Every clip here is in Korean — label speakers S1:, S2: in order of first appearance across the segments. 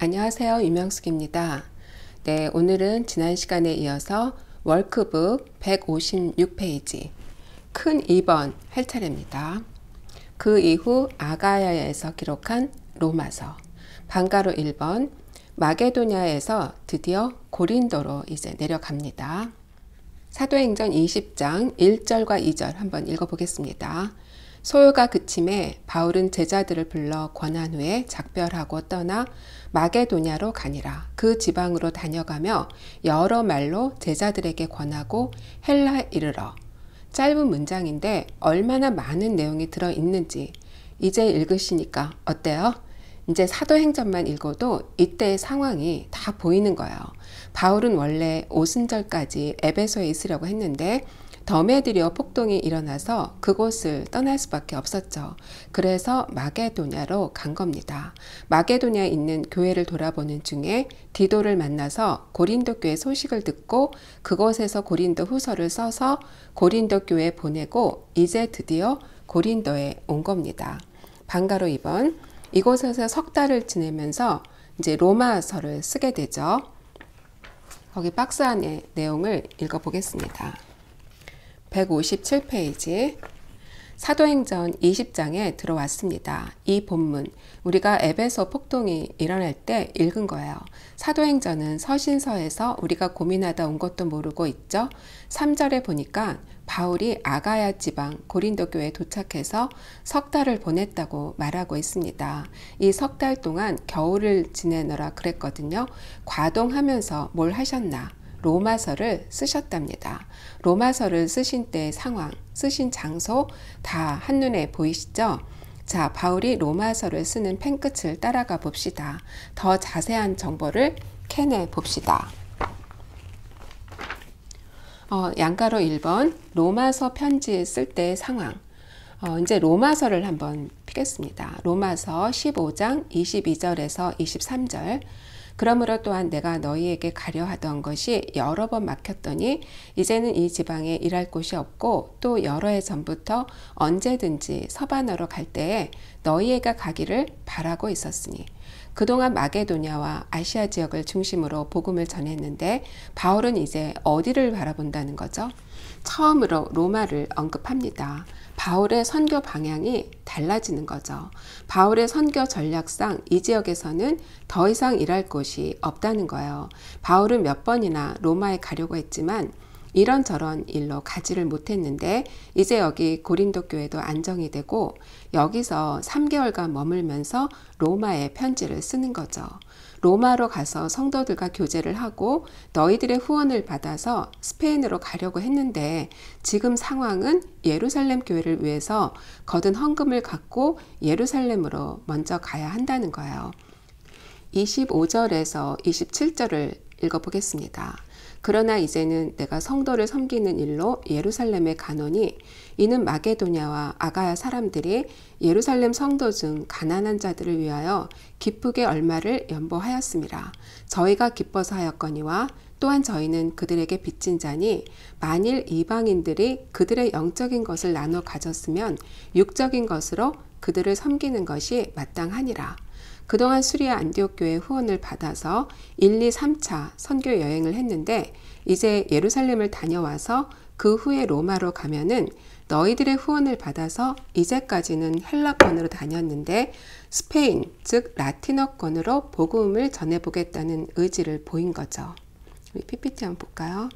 S1: 안녕하세요. 유명숙입니다. 네, 오늘은 지난 시간에 이어서 월크북 156페이지 큰 2번 할 차례입니다. 그 이후 아가야에서 기록한 로마서 방가로 1번 마게도냐에서 드디어 고린도로 이제 내려갑니다. 사도행전 20장 1절과 2절 한번 읽어보겠습니다. 소요가 그침에 바울은 제자들을 불러 권한 후에 작별하고 떠나 마게도냐로 가니라. 그 지방으로 다녀가며 여러 말로 제자들에게 권하고 헬라에 이르러. 짧은 문장인데 얼마나 많은 내용이 들어있는지 이제 읽으시니까 어때요? 이제 사도행전만 읽어도 이때의 상황이 다 보이는 거예요. 바울은 원래 오순절까지 에베소에 있으려고 했는데 더메드리오 폭동이 일어나서 그곳을 떠날 수밖에 없었죠. 그래서 마게도냐로 간 겁니다. 마게도냐에 있는 교회를 돌아보는 중에 디도를 만나서 고린도 교회 소식을 듣고 그곳에서 고린도 후서를 써서 고린도 교회에 보내고 이제 드디어 고린도에 온 겁니다. 방가로 2번 이곳에서 석 달을 지내면서 이제 로마서를 쓰게 되죠. 거기 박스 안에 내용을 읽어보겠습니다. 157페이지 사도행전 20장에 들어왔습니다. 이 본문 우리가 에베소 폭동이 일어날 때 읽은 거예요. 사도행전은 서신서에서 우리가 고민하다 온 것도 모르고 있죠. 3절에 보니까 바울이 아가야 지방 고린도 교회에 도착해서 석 달을 보냈다고 말하고 있습니다. 이 석 달 동안 겨울을 지내느라 그랬거든요. 과동하면서 뭘 하셨나? 로마서를 쓰셨답니다. 로마서를 쓰신 때의 상황, 쓰신 장소 다 한눈에 보이시죠? 자, 바울이 로마서를 쓰는 펜끝을 따라가 봅시다. 더 자세한 정보를 캐내 봅시다. 양가로 1번 로마서 편지 쓸 때의 상황. 이제 로마서를 한번 피겠습니다. 로마서 15장 22절에서 23절. 그러므로 또한 내가 너희에게 가려 하던 것이 여러 번 막혔더니 이제는 이 지방에 일할 곳이 없고 또 여러 해 전부터 언제든지 서반으로 갈 때에 너희에게 가기를 바라고 있었으니 그동안 마게도냐와 아시아 지역을 중심으로 복음을 전했는데 바울은 이제 어디를 바라본다는 거죠? 처음으로 로마를 언급합니다. 바울의 선교 방향이 달라지는 거죠. 바울의 선교 전략상 이 지역에서는 더 이상 일할 곳이 없다는 거예요. 바울은 몇 번이나 로마에 가려고 했지만 이런저런 일로 가지를 못했는데 이제 여기 고린도 교회도 안정이 되고 여기서 3개월간 머물면서 로마에 편지를 쓰는 거죠. 로마로 가서 성도들과 교제를 하고 너희들의 후원을 받아서 스페인으로 가려고 했는데 지금 상황은 예루살렘 교회를 위해서 거둔 헌금을 갖고 예루살렘으로 먼저 가야 한다는 거예요. 25절에서 27절을 읽어보겠습니다. 그러나 이제는 내가 성도를 섬기는 일로 예루살렘에 가노니 이는 마게도냐와 아가야 사람들이 예루살렘 성도 중 가난한 자들을 위하여 기쁘게 얼마를 연보하였음이라. 저희가 기뻐서 하였거니와 또한 저희는 그들에게 빚진 자니 만일 이방인들이 그들의 영적인 것을 나눠 가졌으면 육적인 것으로 그들을 섬기는 것이 마땅하니라. 그동안 수리아 안디옥 교회 후원을 받아서 1, 2, 3차 선교 여행을 했는데 이제 예루살렘을 다녀와서 그 후에 로마로 가면은 너희들의 후원을 받아서 이제까지는 헬라권으로 다녔는데 스페인 즉 라틴어권으로 복음을 전해보겠다는 의지를 보인 거죠. 우리 PPT 한번 볼까요?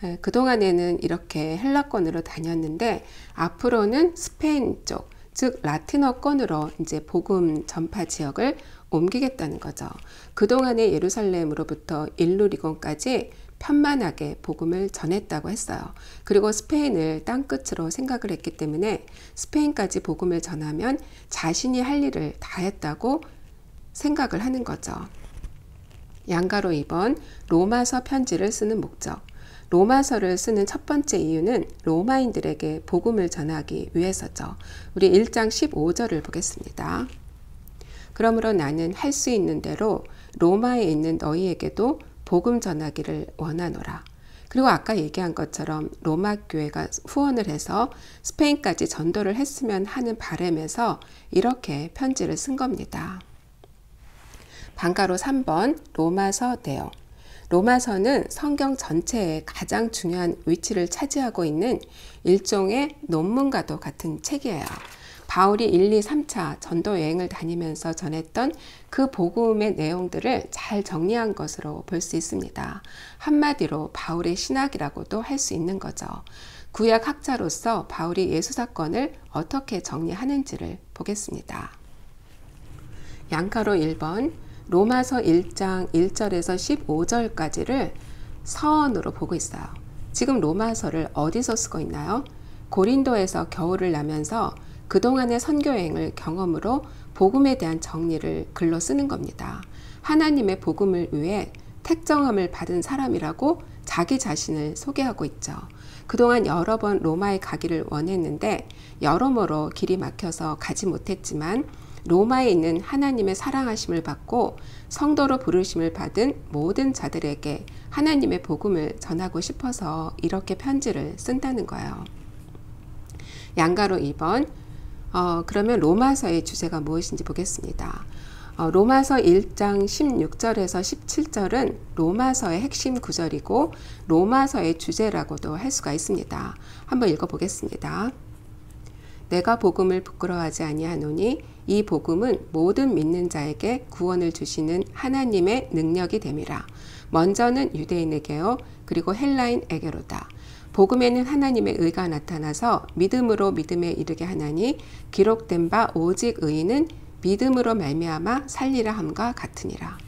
S1: 네, 그동안에는 이렇게 헬라권으로 다녔는데 앞으로는 스페인 쪽 즉 라틴어권으로 이제 복음 전파 지역을 옮기겠다는 거죠. 그동안의 예루살렘으로부터 일루리곤까지 편만하게 복음을 전했다고 했어요. 그리고 스페인을 땅끝으로 생각을 했기 때문에 스페인까지 복음을 전하면 자신이 할 일을 다 했다고 생각을 하는 거죠. 양가로 2번 로마서 편지를 쓰는 목적. 로마서를 쓰는 첫 번째 이유는 로마인들에게 복음을 전하기 위해서죠. 우리 1장 15절을 보겠습니다. 그러므로 나는 할 수 있는 대로 로마에 있는 너희에게도 복음 전하기를 원하노라. 그리고 아까 얘기한 것처럼 로마 교회가 후원을 해서 스페인까지 전도를 했으면 하는 바람에서 이렇게 편지를 쓴 겁니다. 방가로 3번 로마서 내용. 로마서는 성경 전체에 가장 중요한 위치를 차지하고 있는 일종의 논문과도 같은 책이에요. 바울이 1, 2, 3차 전도 여행을 다니면서 전했던 그 복음의 내용들을 잘 정리한 것으로 볼 수 있습니다. 한마디로 바울의 신학이라고도 할 수 있는 거죠. 구약 학자로서 바울이 예수 사건을 어떻게 정리하는지를 보겠습니다. 양가로 1번 로마서 1장 1절에서 15절까지를 서원으로 보고 있어요. 지금 로마서를 어디서 쓰고 있나요? 고린도에서 겨울을 나면서 그동안의 선교여행을 경험으로 복음에 대한 정리를 글로 쓰는 겁니다. 하나님의 복음을 위해 택정함을 받은 사람이라고 자기 자신을 소개하고 있죠. 그동안 여러 번 로마에 가기를 원했는데 여러모로 길이 막혀서 가지 못했지만 로마에 있는 하나님의 사랑하심을 받고 성도로 부르심을 받은 모든 자들에게 하나님의 복음을 전하고 싶어서 이렇게 편지를 쓴다는 거예요. 양가로 2번 그러면 로마서의 주제가 무엇인지 보겠습니다. 로마서 1장 16절에서 17절은 로마서의 핵심 구절이고 로마서의 주제라고도 할 수가 있습니다. 한번 읽어보겠습니다. 내가 복음을 부끄러워하지 아니하노니 이 복음은 모든 믿는 자에게 구원을 주시는 하나님의 능력이 됨이라. 먼저는 유대인에게요 그리고 헬라인에게로다. 복음에는 하나님의 의가 나타나서 믿음으로 믿음에 이르게 하나니 기록된 바 오직 의인은 믿음으로 말미암아 살리라 함과 같으니라.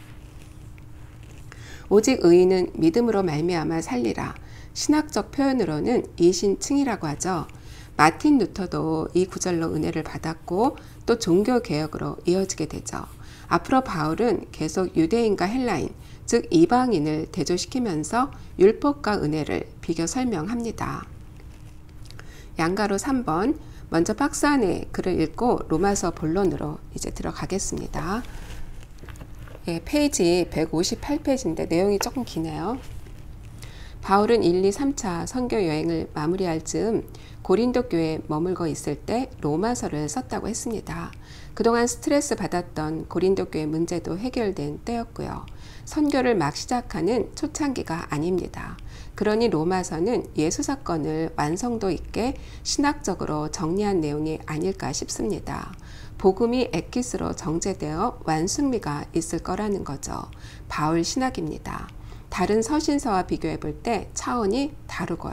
S1: 오직 의인은 믿음으로 말미암아 살리라. 신학적 표현으로는 이신칭이라고 하죠. 마틴 루터도 이 구절로 은혜를 받았고 또 종교개혁으로 이어지게 되죠. 앞으로 바울은 계속 유대인과 헬라인, 즉 이방인을 대조시키면서 율법과 은혜를 비교 설명합니다. 양가로 3번 먼저 박스 안에 글을 읽고 로마서 본론으로 이제 들어가겠습니다. 예, 페이지 158페이지인데 내용이 조금 기네요. 바울은 1, 2, 3차 선교 여행을 마무리할 즈음 고린도 교회에 머물고 있을 때 로마서를 썼다고 했습니다. 그동안 스트레스 받았던 고린도 교회 문제도 해결된 때였고요. 선교를 막 시작하는 초창기가 아닙니다. 그러니 로마서는 예수 사건을 완성도 있게 신학적으로 정리한 내용이 아닐까 싶습니다. 복음이 엑기스로 정제되어 완숙미가 있을 거라는 거죠. 바울 신학입니다. 다른 서신서와 비교해 볼 때 차원이 다르고요.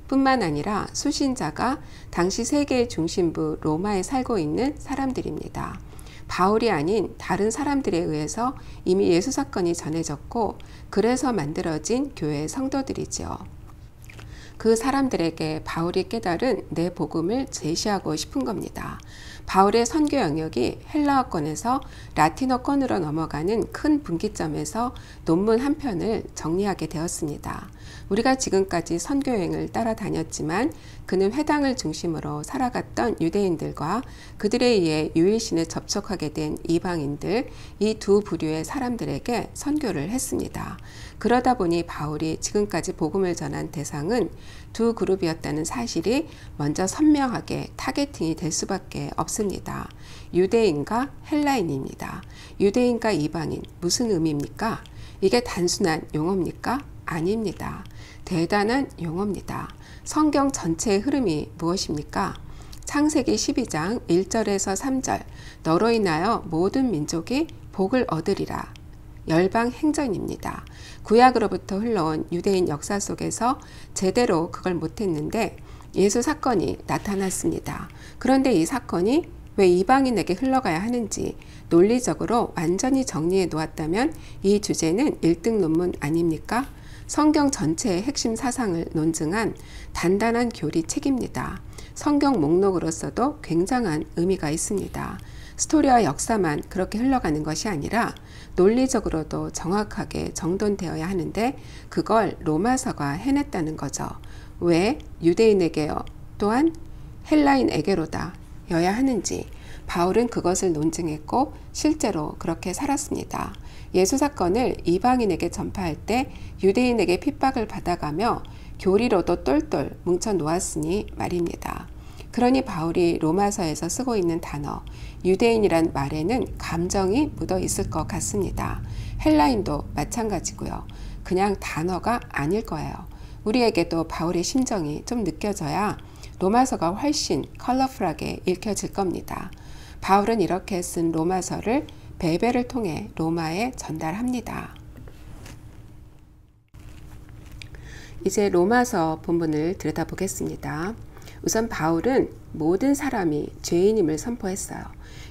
S1: 뿐만 아니라 수신자가 당시 세계의 중심부 로마에 살고 있는 사람들입니다. 바울이 아닌 다른 사람들에 의해서 이미 예수 사건이 전해졌고 그래서 만들어진 교회의 성도들이지요. 그 사람들에게 바울이 깨달은 내 복음을 제시하고 싶은 겁니다. 바울의 선교 영역이 헬라어권에서 라틴어권으로 넘어가는 큰 분기점에서 논문 한 편을 정리하게 되었습니다. 우리가 지금까지 선교 여행을 따라다녔지만 그는 회당을 중심으로 살아갔던 유대인들과 그들에 의해 유일신에 접촉하게 된 이방인들, 이 두 부류의 사람들에게 선교를 했습니다. 그러다 보니 바울이 지금까지 복음을 전한 대상은 두 그룹이었다는 사실이 먼저 선명하게 타겟팅이 될 수밖에 없습니다. 유대인과 헬라인입니다. 유대인과 이방인 무슨 의미입니까? 이게 단순한 용어입니까? 아닙니다. 대단한 용어입니다. 성경 전체의 흐름이 무엇입니까? 창세기 12장 1절에서 3절 너로 인하여 모든 민족이 복을 얻으리라. 열방 행전입니다. 구약으로부터 흘러온 유대인 역사 속에서 제대로 그걸 못했는데 예수 사건이 나타났습니다. 그런데 이 사건이 왜 이방인에게 흘러가야 하는지 논리적으로 완전히 정리해 놓았다면 이 주제는 1등 논문 아닙니까? 성경 전체의 핵심 사상을 논증한 단단한 교리 책입니다. 성경 목록으로서도 굉장한 의미가 있습니다. 스토리와 역사만 그렇게 흘러가는 것이 아니라 논리적으로도 정확하게 정돈되어야 하는데 그걸 로마서가 해냈다는 거죠. 왜 유대인에게요? 또한 헬라인에게로다 여야 하는지 바울은 그것을 논증했고 실제로 그렇게 살았습니다. 예수 사건을 이방인에게 전파할 때 유대인에게 핍박을 받아가며 교리로도 똘똘 뭉쳐 놓았으니 말입니다. 그러니 바울이 로마서에서 쓰고 있는 단어 유대인이란 말에는 감정이 묻어 있을 것 같습니다. 헬라인도 마찬가지고요. 그냥 단어가 아닐 거예요. 우리에게도 바울의 심정이 좀 느껴져야 로마서가 훨씬 컬러풀하게 읽혀질 겁니다. 바울은 이렇게 쓴 로마서를 베베를 통해 로마에 전달합니다. 이제 로마서 본문을 들여다보겠습니다. 우선 바울은 모든 사람이 죄인임을 선포했어요.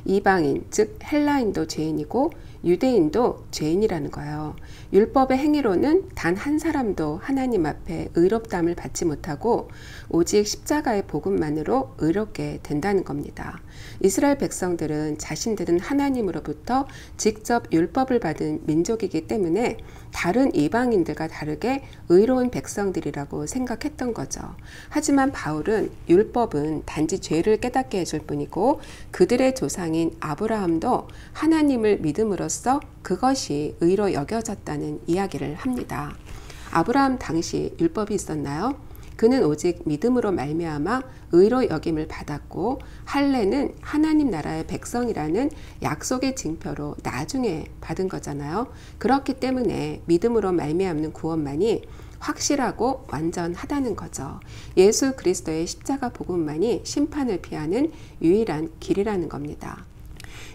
S1: 이방인, 즉 헬라인도 죄인이고 유대인도 죄인이라는 거예요. 율법의 행위로는 단 한 사람도 하나님 앞에 의롭다함을 받지 못하고 오직 십자가의 복음만으로 의롭게 된다는 겁니다. 이스라엘 백성들은 자신들은 하나님으로부터 직접 율법을 받은 민족이기 때문에 다른 이방인들과 다르게 의로운 백성들이라고 생각했던 거죠. 하지만 바울은 율법은 단지 죄를 깨닫게 해줄 뿐이고 그들의 조상인 아브라함도 하나님을 믿음으로써 그것이 의로 여겨졌다는 이야기를 합니다. 아브라함 당시 율법이 있었나요? 그는 오직 믿음으로 말미암아 의로 여김을 받았고 할례는 하나님 나라의 백성이라는 약속의 징표로 나중에 받은 거잖아요. 그렇기 때문에 믿음으로 말미암는 구원만이 확실하고 완전하다는 거죠. 예수 그리스도의 십자가 복음만이 심판을 피하는 유일한 길이라는 겁니다.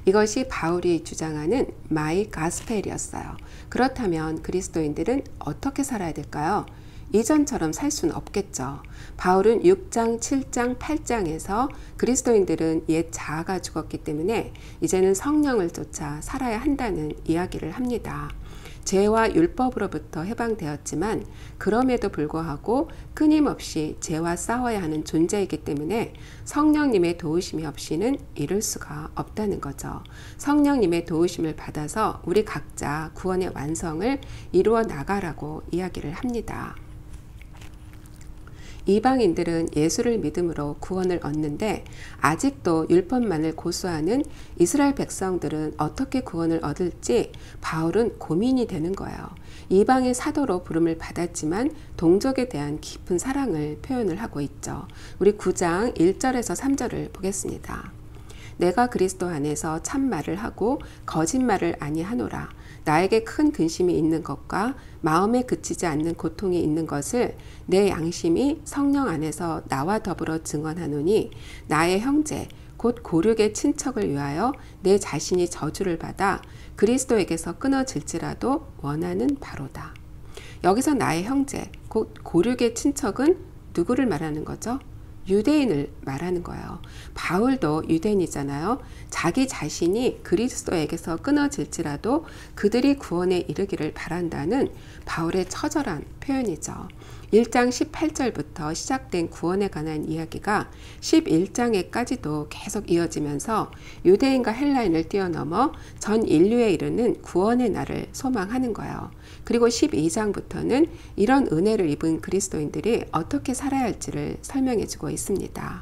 S1: 이것이 바울이 주장하는 마이 가스펠이었어요. 그렇다면 그리스도인들은 어떻게 살아야 될까요? 이전처럼 살 수는 없겠죠. 바울은 6장, 7장, 8장에서 그리스도인들은 옛 자아가 죽었기 때문에 이제는 성령을 쫓아 살아야 한다는 이야기를 합니다. 죄와 율법으로부터 해방되었지만 그럼에도 불구하고 끊임없이 죄와 싸워야 하는 존재이기 때문에 성령님의 도우심이 없이는 이룰 수가 없다는 거죠. 성령님의 도우심을 받아서 우리 각자 구원의 완성을 이루어 나가라고 이야기를 합니다. 이방인들은 예수를 믿음으로 구원을 얻는데 아직도 율법만을 고수하는 이스라엘 백성들은 어떻게 구원을 얻을지 바울은 고민이 되는 거예요. 이방의 사도로 부름을 받았지만 동족에 대한 깊은 사랑을 표현을 하고 있죠. 우리 9장 1절에서 3절을 보겠습니다. 내가 그리스도 안에서 참말을 하고 거짓말을 아니하노라. 나에게 큰 근심이 있는 것과 마음에 그치지 않는 고통이 있는 것을 내 양심이 성령 안에서 나와 더불어 증언하노니 나의 형제 곧 고륙의 친척을 위하여 내 자신이 저주를 받아 그리스도에게서 끊어질지라도 원하는 바로다. 여기서 나의 형제 곧 고륙의 친척은 누구를 말하는 거죠? 유대인을 말하는 거예요. 바울도 유대인이잖아요. 자기 자신이 그리스도에게서 끊어질지라도 그들이 구원에 이르기를 바란다는 바울의 처절한 표현이죠. 1장 18절부터 시작된 구원에 관한 이야기가 11장에까지도 계속 이어지면서 유대인과 헬라인을 뛰어넘어 전 인류에 이르는 구원의 날을 소망하는 거예요. 그리고 12장부터는 이런 은혜를 입은 그리스도인들이 어떻게 살아야 할지를 설명해 주고 있습니다.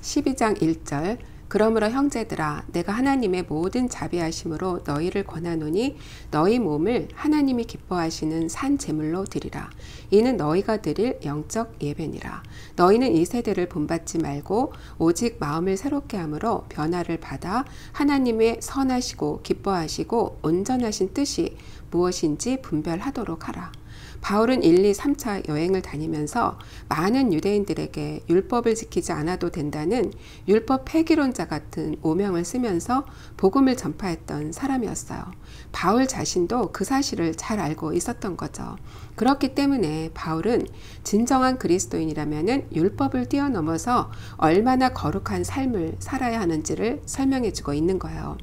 S1: 12장 1절 그러므로 형제들아 내가 하나님의 모든 자비하심으로 너희를 권하노니 너희 몸을 하나님이 기뻐하시는 산 제물로 드리라. 이는 너희가 드릴 영적 예배니라. 너희는 이 세대를 본받지 말고 오직 마음을 새롭게 함으로 변화를 받아 하나님의 선하시고 기뻐하시고 온전하신 뜻이 무엇인지 분별하도록 하라. 바울은 1, 2, 3차 여행을 다니면서 많은 유대인들에게 율법을 지키지 않아도 된다는 율법 폐기론자 같은 오명을 쓰면서 복음을 전파했던 사람이었어요. 바울 자신도 그 사실을 잘 알고 있었던 거죠. 그렇기 때문에 바울은 진정한 그리스도인이라면 율법을 뛰어넘어서 얼마나 거룩한 삶을 살아야 하는지를 설명해 주고 있는 거예요.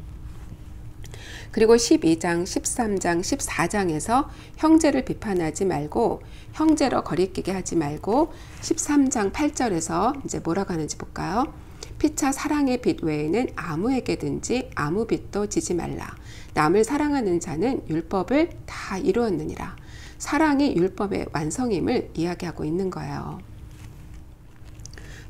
S1: 그리고 12장, 13장, 14장에서 형제를 비판하지 말고 형제로 거리끼게 하지 말고 13장 8절에서 이제 뭐라고 하는지 볼까요? 피차 사랑의 빛 외에는 아무에게든지 아무 빛도 지지 말라. 남을 사랑하는 자는 율법을 다 이루었느니라. 사랑이 율법의 완성임을 이야기하고 있는 거예요.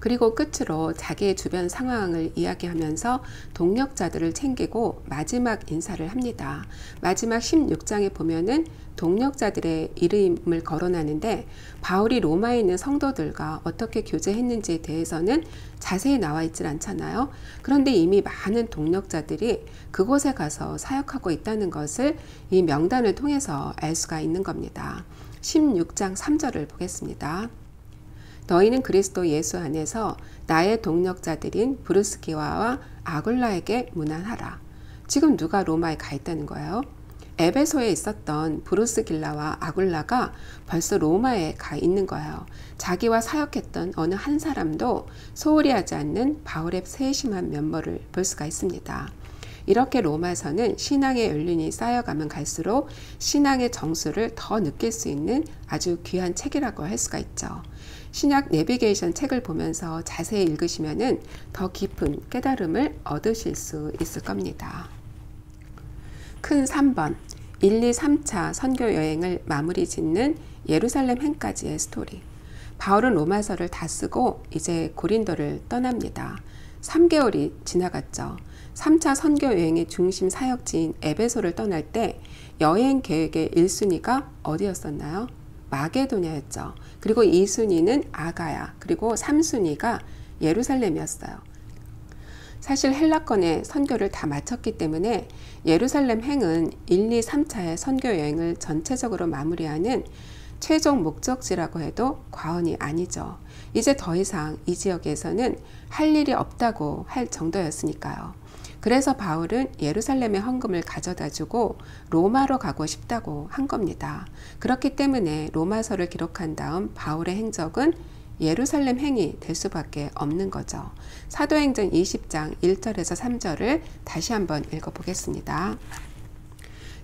S1: 그리고 끝으로 자기의 주변 상황을 이야기하면서 동력자들을 챙기고 마지막 인사를 합니다. 마지막 16장에 보면은 동력자들의 이름을 거론하는데 바울이 로마에 있는 성도들과 어떻게 교제했는지에 대해서는 자세히 나와 있질 않잖아요. 그런데 이미 많은 동력자들이 그곳에 가서 사역하고 있다는 것을 이 명단을 통해서 알 수가 있는 겁니다. 16장 3절을 보겠습니다. 너희는 그리스도 예수 안에서 나의 동력자들인 브루스기와와 아굴라에게 문안하라. 지금 누가 로마에 가 있다는 거예요? 에베소에 있었던 브루스길라와 아굴라가 벌써 로마에 가 있는 거예요. 자기와 사역했던 어느 한 사람도 소홀히 하지 않는 바울의 세심한 면모를 볼 수가 있습니다. 이렇게 로마서는 신앙의 연륜이 쌓여가면 갈수록 신앙의 정수를 더 느낄 수 있는 아주 귀한 책이라고 할 수가 있죠. 신약 내비게이션 책을 보면서 자세히 읽으시면은 더 깊은 깨달음을 얻으실 수 있을 겁니다. 큰 3번 1, 2, 3차 선교 여행을 마무리 짓는 예루살렘 행까지의 스토리. 바울은 로마서를 다 쓰고 이제 고린도를 떠납니다. 3개월이 지나갔죠. 3차 선교 여행의 중심 사역지인 에베소를 떠날 때 여행 계획의 1순위가 어디였었나요? 마게도냐였죠. 그리고 2순위는 아가야, 그리고 3순위가 예루살렘이었어요. 사실 헬라권의 선교를 다 마쳤기 때문에 예루살렘 행은 1, 2, 3차의 선교 여행을 전체적으로 마무리하는 최종 목적지라고 해도 과언이 아니죠. 이제 더 이상 이 지역에서는 할 일이 없다고 할 정도였으니까요. 그래서 바울은 예루살렘의 헌금을 가져다 주고 로마로 가고 싶다고 한 겁니다. 그렇기 때문에 로마서를 기록한 다음 바울의 행적은 예루살렘 행이 될 수밖에 없는 거죠. 사도행전 20장 1절에서 3절을 다시 한번 읽어보겠습니다.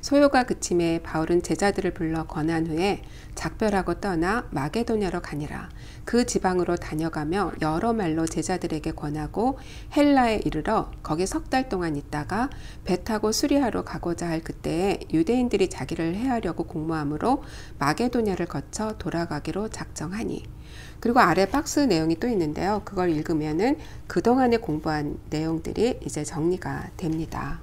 S1: 소요가 그침에 바울은 제자들을 불러 권한 후에 작별하고 떠나 마게도냐로 가니라. 그 지방으로 다녀가며 여러 말로 제자들에게 권하고 헬라에 이르러 거기 석 달 동안 있다가 배 타고 수리하러 가고자 할 그때에 유대인들이 자기를 해하려고 공모하므로 마게도냐를 거쳐 돌아가기로 작정하니. 그리고 아래 박스 내용이 또 있는데요. 그걸 읽으면은 그동안에 공부한 내용들이 이제 정리가 됩니다.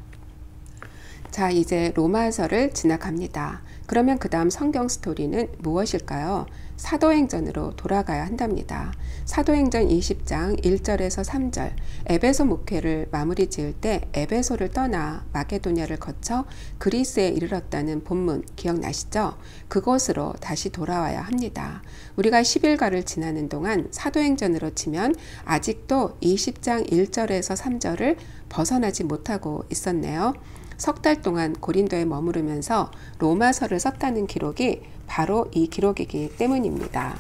S1: 자, 이제 로마서를 지나갑니다. 그러면 그 다음 성경 스토리는 무엇일까요? 사도행전으로 돌아가야 한답니다. 사도행전 20장 1절에서 3절, 에베소 목회를 마무리 지을 때 에베소를 떠나 마게도냐를 거쳐 그리스에 이르렀다는 본문 기억나시죠? 그곳으로 다시 돌아와야 합니다. 우리가 10일가를 지나는 동안 사도행전으로 치면 아직도 20장 1절에서 3절을 벗어나지 못하고 있었네요. 석 달 동안 고린도에 머무르면서 로마서를 썼다는 기록이 바로 이 기록이기 때문입니다.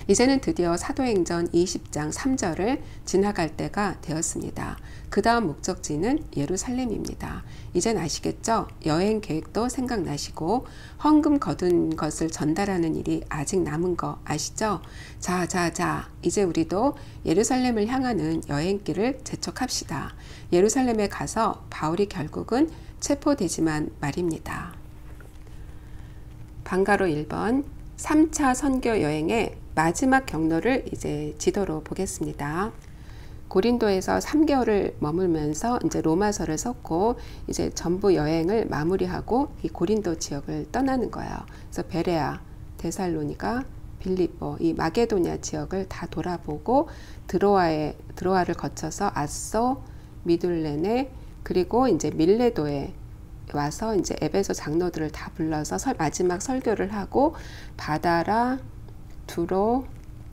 S1: 이제는 드디어 사도행전 20장 3절을 지나갈 때가 되었습니다. 그 다음 목적지는 예루살렘입니다. 이젠 아시겠죠? 여행 계획도 생각나시고 헌금 거둔 것을 전달하는 일이 아직 남은 거 아시죠? 자, 이제 우리도 예루살렘을 향하는 여행길을 재촉합시다. 예루살렘에 가서 바울이 결국은 체포되지만 말입니다. 방가로 1번 3차 선교 여행의 마지막 경로를 이제 지도로 보겠습니다. 고린도에서 3개월을 머물면서 이제 로마서를 썼고 이제 전부 여행을 마무리하고 이 고린도 지역을 떠나는 거예요. 그래서 베레아, 데살로니가, 빌립보, 이 마게도냐 지역을 다 돌아보고 드로아를 거쳐서 아소, 미둘레네, 그리고 이제 밀레도에 와서 이제 에베소 장로들을 다 불러서 마지막 설교를 하고 바다라, 두로,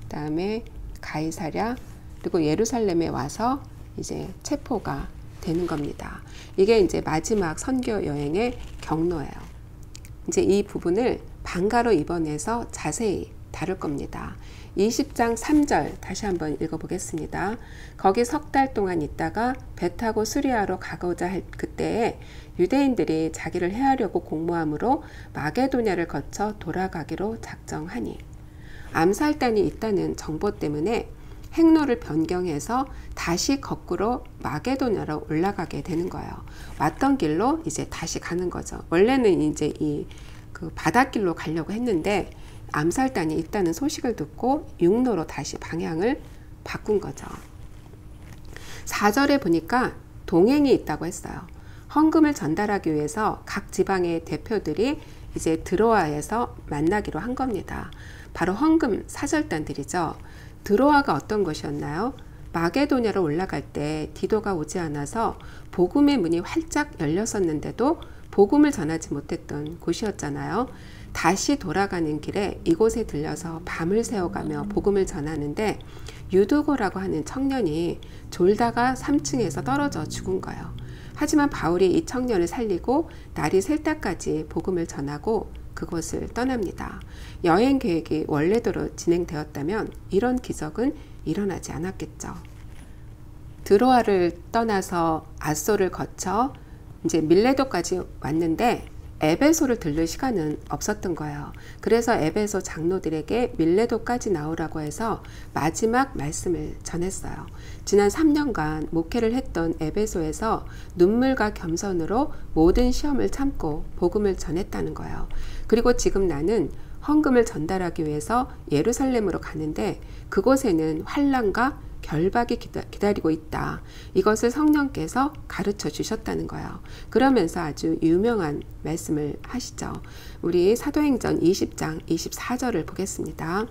S1: 그다음에 가이사랴, 그리고 예루살렘에 와서 이제 체포가 되는 겁니다. 이게 이제 마지막 선교 여행의 경로예요. 이제 이 부분을 방가로 입원해서 자세히 다룰 겁니다. 20장 3절 다시 한번 읽어보겠습니다. 거기 석 달 동안 있다가 배 타고 수리하러 가고자 할 그때에 유대인들이 자기를 해하려고 공모함으로 마게도냐를 거쳐 돌아가기로 작정하니. 암살단이 있다는 정보 때문에 행로를 변경해서 다시 거꾸로 마게도냐로 올라가게 되는 거예요. 왔던 길로 이제 다시 가는 거죠. 원래는 이제 그 바닷길로 가려고 했는데 암살단이 있다는 소식을 듣고 육로로 다시 방향을 바꾼 거죠. 4절에 보니까 동행이 있다고 했어요. 헌금을 전달하기 위해서 각 지방의 대표들이 이제 드로아에서 만나기로 한 겁니다. 바로 헌금 사절단들이죠. 드로아가 어떤 곳이었나요? 마게도냐로 올라갈 때 디도가 오지 않아서 복음의 문이 활짝 열렸었는데도 복음을 전하지 못했던 곳이었잖아요. 다시 돌아가는 길에 이곳에 들려서 밤을 새워가며 복음을 전하는데 유두고라고 하는 청년이 졸다가 3층에서 떨어져 죽은 거예요. 하지만 바울이 이 청년을 살리고 날이 셀 때까지 복음을 전하고 그곳을 떠납니다. 여행 계획이 원래대로 진행되었다면 이런 기적은 일어나지 않았겠죠. 드로아를 떠나서 아소를 거쳐 이제 밀레도까지 왔는데 에베소를 들를 시간은 없었던 거예요. 그래서 에베소 장로들에게 밀레도까지 나오라고 해서 마지막 말씀을 전했어요. 지난 3년간 목회를 했던 에베소에서 눈물과 겸손으로 모든 시험을 참고 복음을 전했다는 거예요. 그리고 지금 나는 헌금을 전달하기 위해서 예루살렘으로 가는데 그곳에는 환난과 결박이 기다리고 있다. 이것을 성령께서 가르쳐 주셨다는 거예요. 그러면서 아주 유명한 말씀을 하시죠. 우리 사도행전 20장 24절을 보겠습니다.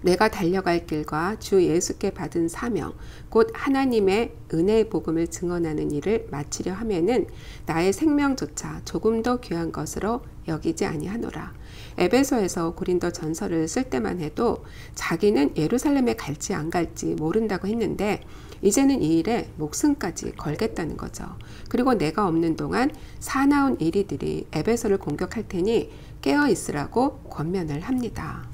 S1: 내가 달려갈 길과 주 예수께 받은 사명 곧 하나님의 은혜의 복음을 증언하는 일을 마치려 하면은 나의 생명조차 조금도 귀한 것으로 여기지 아니하노라. 에베소에서 고린도 전서를 쓸 때만 해도 자기는 예루살렘에 갈지 안 갈지 모른다고 했는데 이제는 이 일에 목숨까지 걸겠다는 거죠. 그리고 내가 없는 동안 사나운 이리들이 에베소를 공격할 테니 깨어 있으라고 권면을 합니다.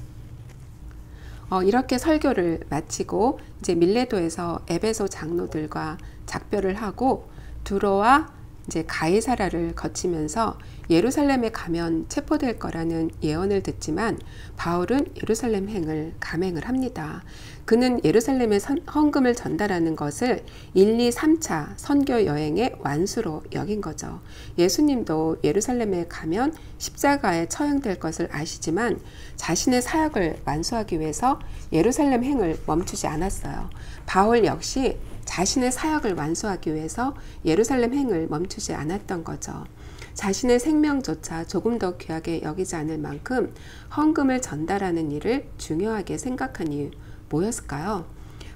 S1: 이렇게 설교를 마치고 이제 밀레도에서 에베소 장로들과 작별을 하고 두로와 이제 가이사라를 거치면서 예루살렘에 가면 체포될 거라는 예언을 듣지만 바울은 예루살렘 행을 감행을 합니다. 그는 예루살렘에 헌금을 전달하는 것을 1, 2, 3차 선교 여행의 완수로 여긴 거죠. 예수님도 예루살렘에 가면 십자가에 처형될 것을 아시지만 자신의 사역을 완수하기 위해서 예루살렘 행을 멈추지 않았어요. 바울 역시 자신의 사역을 완수하기 위해서 예루살렘 행을 멈추지 않았던 거죠. 자신의 생명조차 조금 더 귀하게 여기지 않을 만큼 헌금을 전달하는 일을 중요하게 생각한 이유 뭐였을까요?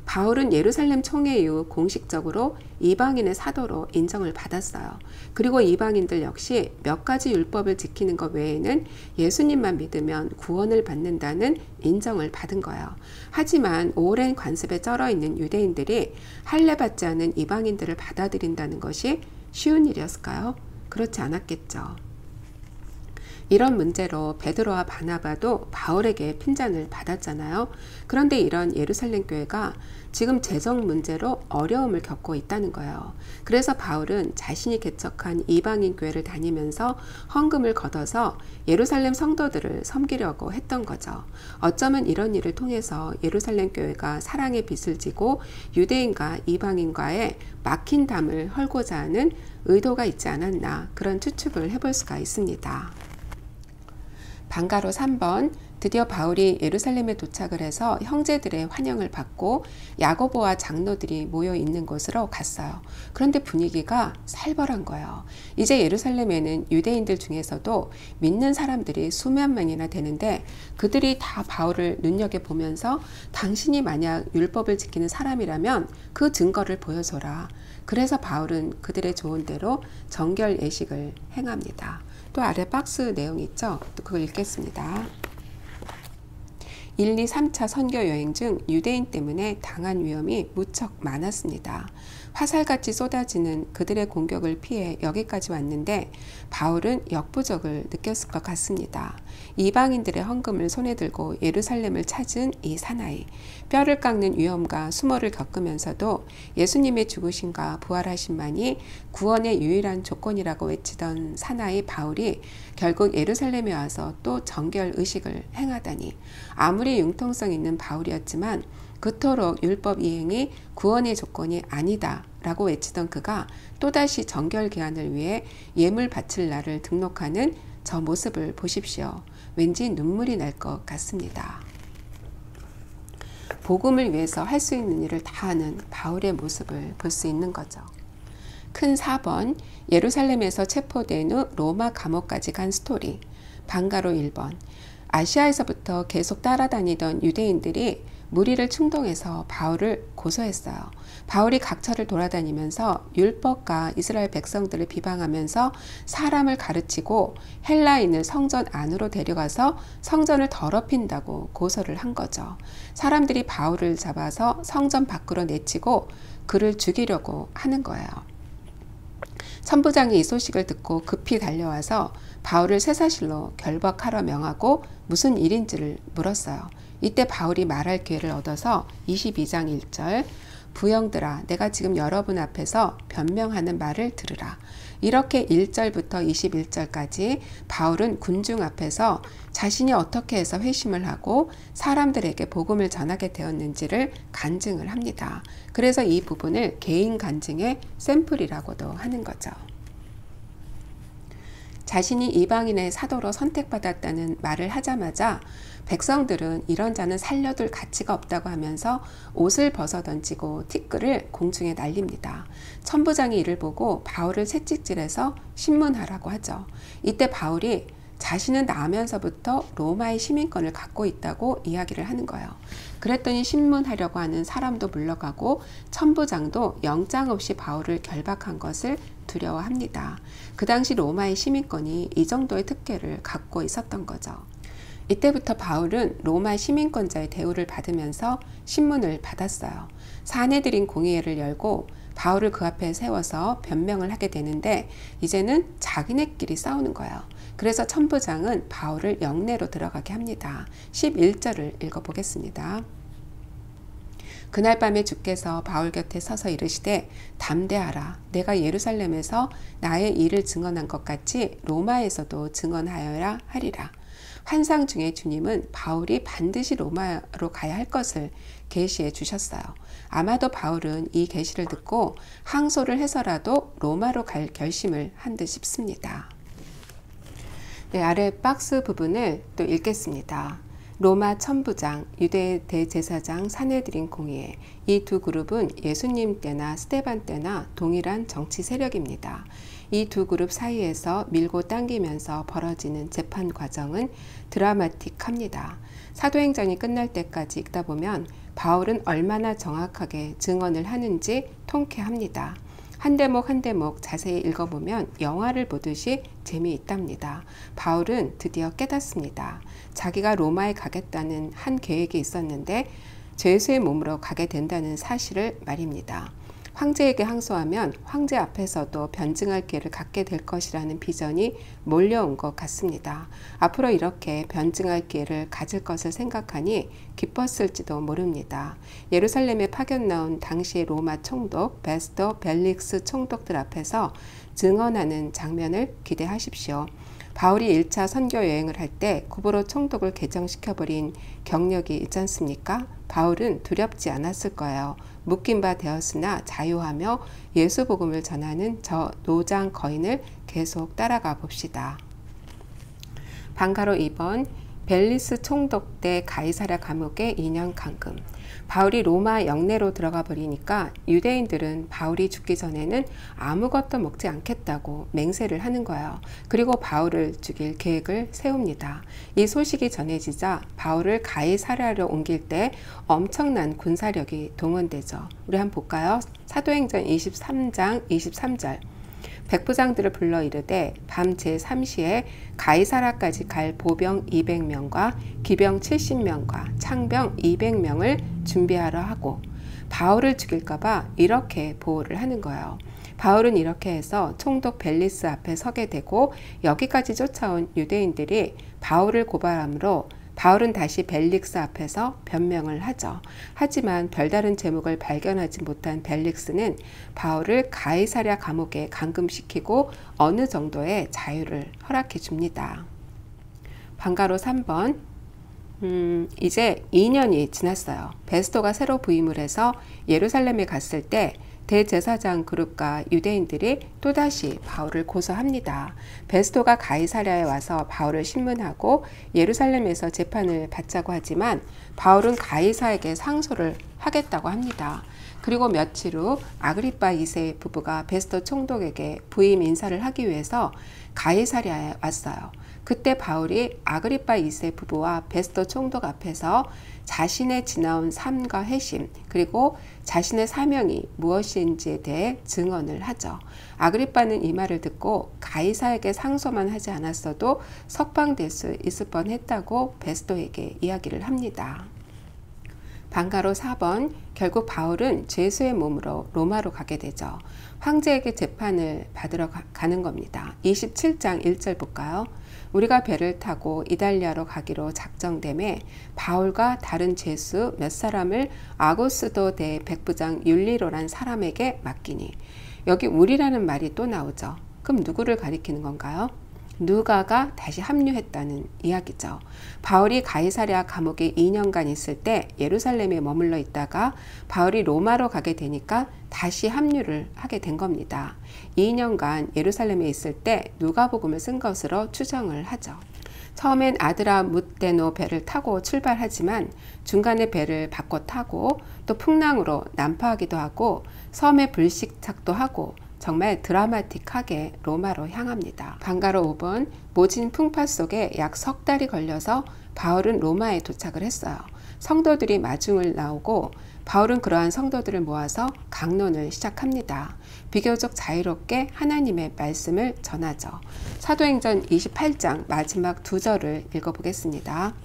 S1: 바울은 예루살렘 총회 이후 공식적으로 이방인의 사도로 인정을 받았어요. 그리고 이방인들 역시 몇 가지 율법을 지키는 것 외에는 예수님만 믿으면 구원을 받는다는 인정을 받은 거예요. 하지만 오랜 관습에 쩔어 있는 유대인들이 할례받지 않은 이방인들을 받아들인다는 것이 쉬운 일이었을까요? 그렇지 않았겠죠. 이런 문제로 베드로와 바나바도 바울에게 핀잔을 받았잖아요. 그런데 이런 예루살렘 교회가 지금 재정 문제로 어려움을 겪고 있다는 거예요. 그래서 바울은 자신이 개척한 이방인 교회를 다니면서 헌금을 걷어서 예루살렘 성도들을 섬기려고 했던 거죠. 어쩌면 이런 일을 통해서 예루살렘 교회가 사랑의 빚을 지고 유대인과 이방인과의 막힌 담을 헐고자 하는 의도가 있지 않았나 그런 추측을 해볼 수가 있습니다. 방가로 3번 드디어 바울이 예루살렘에 도착을 해서 형제들의 환영을 받고 야고보와 장로들이 모여 있는 곳으로 갔어요. 그런데 분위기가 살벌한 거예요. 이제 예루살렘에는 유대인들 중에서도 믿는 사람들이 수만 명이나 되는데 그들이 다 바울을 눈여겨보면서 당신이 만약 율법을 지키는 사람이라면 그 증거를 보여줘라. 그래서 바울은 그들의 조언대로 정결 예식을 행합니다. 또 아래 박스 내용 있죠? 또 그걸 읽겠습니다. 1, 2, 3차 선교 여행 중 유대인 때문에 당한 위험이 무척 많았습니다. 화살같이 쏟아지는 그들의 공격을 피해 여기까지 왔는데 바울은 역부족을 느꼈을 것 같습니다. 이방인들의 헌금을 손에 들고 예루살렘을 찾은 이 사나이, 뼈를 깎는 위험과 수모를 겪으면서도 예수님의 죽으심과 부활하심만이 구원의 유일한 조건이라고 외치던 사나이 바울이 결국 예루살렘에 와서 또 정결 의식을 행하다니, 아무리 융통성 있는 바울이었지만 그토록 율법 이행이 구원의 조건이 아니다 라고 외치던 그가 또다시 정결 기한을 위해 예물 바칠 날을 등록하는 저 모습을 보십시오. 왠지 눈물이 날 것 같습니다. 복음을 위해서 할 수 있는 일을 다 하는 바울의 모습을 볼 수 있는 거죠. 큰 4번, 예루살렘에서 체포된 후 로마 감옥까지 간 스토리. 방가로 1번, 아시아에서부터 계속 따라다니던 유대인들이 무리를 충동해서 바울을 고소했어요. 바울이 각처를 돌아다니면서 율법과 이스라엘 백성들을 비방하면서 사람을 가르치고 헬라인을 성전 안으로 데려가서 성전을 더럽힌다고 고소를 한 거죠. 사람들이 바울을 잡아서 성전 밖으로 내치고 그를 죽이려고 하는 거예요. 천부장이 이 소식을 듣고 급히 달려와서 바울을 쇠사실로 결박하러 명하고 무슨 일인지를 물었어요. 이때 바울이 말할 기회를 얻어서 22장 1절, 부형들아, 내가 지금 여러분 앞에서 변명하는 말을 들으라. 이렇게 1절부터 21절까지 바울은 군중 앞에서 자신이 어떻게 해서 회심을 하고 사람들에게 복음을 전하게 되었는지를 간증을 합니다. 그래서 이 부분을 개인 간증의 샘플이라고도 하는 거죠. 자신이 이방인의 사도로 선택받았다는 말을 하자마자 백성들은 이런 자는 살려둘 가치가 없다고 하면서 옷을 벗어 던지고 티끌을 공중에 날립니다. 천부장이 이를 보고 바울을 채찍질해서 신문하라고 하죠. 이때 바울이 자신은 나면서부터 로마의 시민권을 갖고 있다고 이야기를 하는 거예요. 그랬더니 신문하려고 하는 사람도 물러가고 천부장도 영장 없이 바울을 결박한 것을 두려워합니다. 그 당시 로마의 시민권이 이 정도의 특혜를 갖고 있었던 거죠. 이때부터 바울은 로마 시민권자의 대우를 받으면서 신문을 받았어요. 사내들인 공의회를 열고 바울을 그 앞에 세워서 변명을 하게 되는데 이제는 자기네끼리 싸우는 거예요. 그래서 천부장은 바울을 영내로 들어가게 합니다. 11절을 읽어보겠습니다. 그날 밤에 주께서 바울 곁에 서서 이르시되 담대하라. 내가 예루살렘에서 나의 일을 증언한 것 같이 로마에서도 증언하여야 하리라. 환상 중에 주님은 바울이 반드시 로마로 가야 할 것을 계시해 주셨어요. 아마도 바울은 이 계시를 듣고 항소를 해서라도 로마로 갈 결심을 한 듯 싶습니다. 네, 아래 박스 부분을 또 읽겠습니다. 로마 천부장, 유대 대제사장, 사내들인 공의회. 이 두 그룹은 예수님 때나 스데반 때나 동일한 정치 세력입니다. 이 두 그룹 사이에서 밀고 당기면서 벌어지는 재판 과정은 드라마틱합니다. 사도행전이 끝날 때까지 읽다 보면 바울은 얼마나 정확하게 증언을 하는지 통쾌합니다. 한 대목 한 대목 자세히 읽어보면 영화를 보듯이 재미있답니다. 바울은 드디어 깨닫습니다. 자기가 로마에 가겠다는 한 계획이 있었는데 죄수의 몸으로 가게 된다는 사실을 말입니다. 황제에게 항소하면 황제 앞에서도 변증할 기회를 갖게 될 것이라는 비전이 몰려온 것 같습니다. 앞으로 이렇게 변증할 기회를 가질 것을 생각하니 기뻤을지도 모릅니다. 예루살렘에 파견 나온 당시의 로마 총독 베스토 벨릭스 총독들 앞에서 증언하는 장면을 기대하십시오. 바울이 1차 선교 여행을 할 때 구브로 총독을 개정시켜버린 경력이 있지 않습니까? 바울은 두렵지 않았을 거예요. 묶인 바 되었으나 자유하며 예수 복음을 전하는 저 노장 거인을 계속 따라가 봅시다. 방가로 2번, 벨리스 총독 때 가이사랴 감옥에 2년 감금. 바울이 로마 영내로 들어가 버리니까 유대인들은 바울이 죽기 전에는 아무것도 먹지 않겠다고 맹세를 하는 거예요. 그리고 바울을 죽일 계획을 세웁니다. 이 소식이 전해지자 바울을 가이사랴로 옮길 때 엄청난 군사력이 동원되죠. 우리 한번 볼까요? 사도행전 23장 23절. 백부장들을 불러 이르되 밤 제3시에 가이사랴까지 갈 보병 200명과 기병 70명과 창병 200명을 준비하라 하고 바울을 죽일까봐 이렇게 보호를 하는 거예요. 바울은 이렇게 해서 총독 벨리스 앞에 서게 되고 여기까지 쫓아온 유대인들이 바울을 고발함으로 바울은 다시 벨릭스 앞에서 변명을 하죠. 하지만 별다른 제목을 발견하지 못한 벨릭스는 바울을 가이사랴 감옥에 감금시키고 어느 정도의 자유를 허락해 줍니다. 방가로 3번, 이제 2년이 지났어요. 베스토가 새로 부임을 해서 예루살렘에 갔을 때 대제사장 그룹과 유대인들이 또다시 바울을 고소합니다. 베스토가 가이사랴에 와서 바울을 신문하고 예루살렘에서 재판을 받자고 하지만 바울은 가이사에게 상소를 하겠다고 합니다. 그리고 며칠 후 아그리빠 2세 부부가 베스토 총독에게 부임 인사를 하기 위해서 가이사랴에 왔어요. 그때 바울이 아그리빠 2세 부부와 베스토 총독 앞에서 자신의 지나온 삶과 회심 그리고 자신의 사명이 무엇인지에 대해 증언을 하죠. 아그리빠는 이 말을 듣고 가이사에게 상소만 하지 않았어도 석방될 수 있을 뻔했다고 베스토에게 이야기를 합니다. 방가로 4번, 결국 바울은 죄수의 몸으로 로마로 가게 되죠. 황제에게 재판을 받으러 가는 겁니다. 27장 1절 볼까요? 우리가 배를 타고 이달리아로 가기로 작정됨에 바울과 다른 죄수 몇 사람을 아고스도 대 백부장 율리로란 사람에게 맡기니. 여기 우리라는 말이 또 나오죠. 그럼 누구를 가리키는 건가요? 누가가 다시 합류했다는 이야기죠. 바울이 가이사랴 감옥에 2년간 있을 때 예루살렘에 머물러 있다가 바울이 로마로 가게 되니까 다시 합류를 하게 된 겁니다. 2년간 예루살렘에 있을 때 누가복음을 쓴 것으로 추정을 하죠. 처음엔 아드라 뭇데노 배를 타고 출발하지만 중간에 배를 바꿔 타고 또 풍랑으로 난파하기도 하고 섬에 불식착도 하고 정말 드라마틱하게 로마로 향합니다. 방가로 5번, 모진 풍파 속에 약 석 달이 걸려서 바울은 로마에 도착을 했어요. 성도들이 마중을 나오고 바울은 그러한 성도들을 모아서 강론을 시작합니다. 비교적 자유롭게 하나님의 말씀을 전하죠. 사도행전 28장 마지막 2절을 읽어보겠습니다.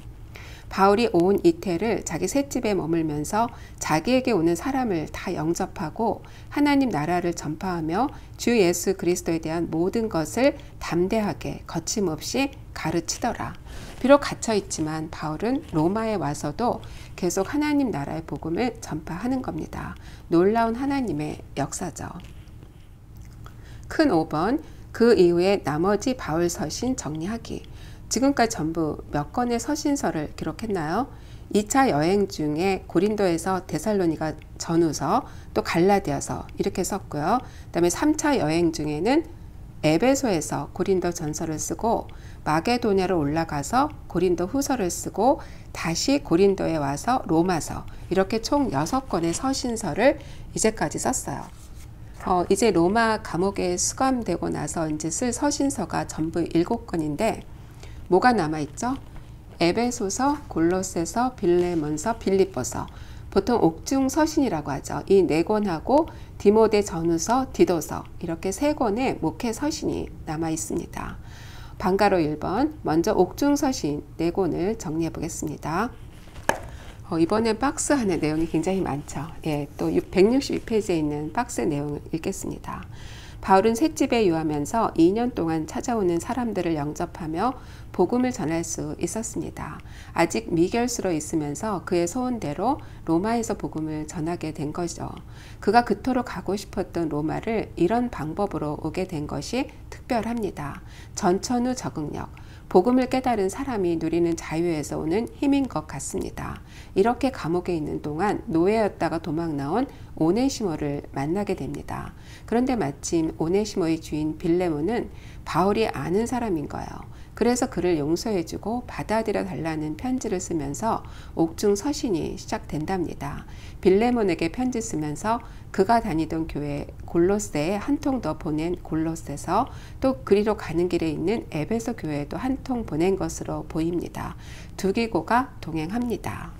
S1: 바울이 온 이태를 자기 셋집에 머물면서 자기에게 오는 사람을 다 영접하고 하나님 나라를 전파하며 주 예수 그리스도에 대한 모든 것을 담대하게 거침없이 가르치더라. 비록 갇혀있지만 바울은 로마에 와서도 계속 하나님 나라의 복음을 전파하는 겁니다. 놀라운 하나님의 역사죠. 큰 5번, 그 이후에 나머지 바울 서신 정리하기. 지금까지 전부 몇 건의 서신서를 기록했나요? 2차 여행 중에 고린도에서 데살로니가 전후서, 또 갈라디아서 이렇게 썼고요. 그 다음에 3차 여행 중에는 에베소에서 고린도 전서를 쓰고 마게도냐로 올라가서 고린도 후서를 쓰고 다시 고린도에 와서 로마서, 이렇게 총 6건의 서신서를 이제까지 썼어요. 이제 로마 감옥에 수감되고 나서 이제 쓸 서신서가 전부 7건인데 뭐가 남아있죠? 에베소서, 골로새서, 빌레몬서, 빌립보서, 보통 옥중 서신이라고 하죠. 이 4권하고 디모데 전후서, 디도서, 이렇게 3권의 목회 서신이 남아 있습니다. 방가로 1번, 먼저 옥중 서신 4권을 정리해 보겠습니다. 이번엔 박스 안에 내용이 굉장히 많죠. 예, 또 162페이지에 있는 박스 내용을 읽겠습니다. 바울은 셋집에 유하면서 2년 동안 찾아오는 사람들을 영접하며 복음을 전할 수 있었습니다. 아직 미결수로 있으면서 그의 소원대로 로마에서 복음을 전하게 된 거죠. 그가 그토록 가고 싶었던 로마를 이런 방법으로 오게 된 것이 특별합니다. 전천후 적응력, 복음을 깨달은 사람이 누리는 자유에서 오는 힘인 것 같습니다. 이렇게 감옥에 있는 동안 노예였다가 도망 나온 오네시모를 만나게 됩니다. 그런데 마침 오네시모의 주인 빌레몬은 바울이 아는 사람인 거예요. 그래서 그를 용서해주고 받아들여 달라는 편지를 쓰면서 옥중 서신이 시작된답니다. 빌레몬에게 편지 쓰면서 그가 다니던 교회 골로새에 한 통 더 보낸 골로새서, 또 그리로 가는 길에 있는 에베소 교회에도 한 통 보낸 것으로 보입니다. 두 기고가 동행합니다.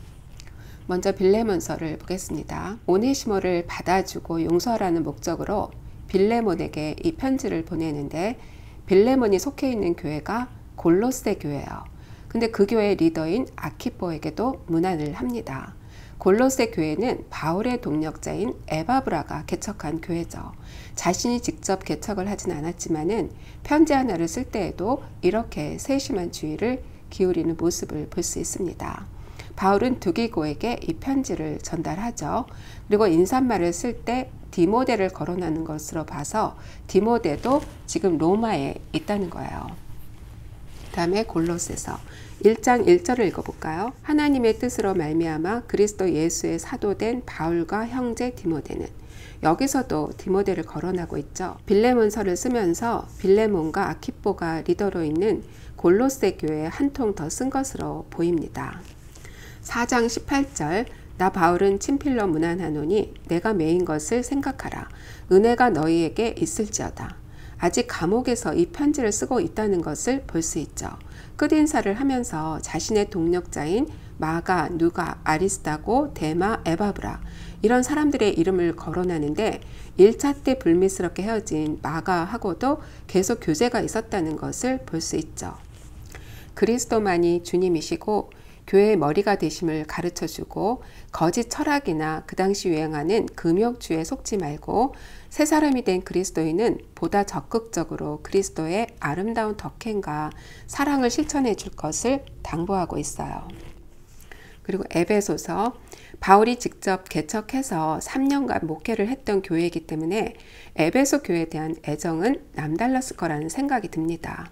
S1: 먼저 빌레몬서를 보겠습니다. 오네시모를 받아주고 용서하라는 목적으로 빌레몬에게 이 편지를 보내는데, 빌레몬이 속해 있는 교회가 골로새 교회예요. 근데 그 교회의 리더인 아키포에게도 문안을 합니다. 골로새 교회는 바울의 동력자인 에바브라가 개척한 교회죠. 자신이 직접 개척을 하진 않았지만은 편지 하나를 쓸 때에도 이렇게 세심한 주의를 기울이는 모습을 볼 수 있습니다. 바울은 두기고에게 이 편지를 전달하죠. 그리고 인사말을 쓸 때 디모데를 거론하는 것으로 봐서 디모데도 지금 로마에 있다는 거예요. 다음에 골로새서 1장 1절을 읽어볼까요? 하나님의 뜻으로 말미암아 그리스도 예수의 사도된 바울과 형제 디모데는 여기서도 디모데를 거론하고 있죠. 빌레몬서를 쓰면서 빌레몬과 아키뽀가 리더로 있는 골로새 교회에 한 통 더 쓴 것으로 보입니다. 4장 18절 나 바울은 친필로 문안하노니 내가 매인 것을 생각하라. 은혜가 너희에게 있을지어다. 아직 감옥에서 이 편지를 쓰고 있다는 것을 볼 수 있죠. 끝인사를 하면서 자신의 동력자인 마가, 누가, 아리스다고, 데마, 에바브라 이런 사람들의 이름을 거론하는데 1차 때 불미스럽게 헤어진 마가하고도 계속 교제가 있었다는 것을 볼 수 있죠. 그리스도만이 주님이시고 교회의 머리가 되심을 가르쳐주고 거짓 철학이나 그 당시 유행하는 금욕주에 속지 말고 새 사람이 된 그리스도인은 보다 적극적으로 그리스도의 아름다운 덕행과 사랑을 실천해 줄 것을 당부하고 있어요. 그리고 에베소서 바울이 직접 개척해서 3년간 목회를 했던 교회이기 때문에 에베소 교회에 대한 애정은 남달랐을 거라는 생각이 듭니다.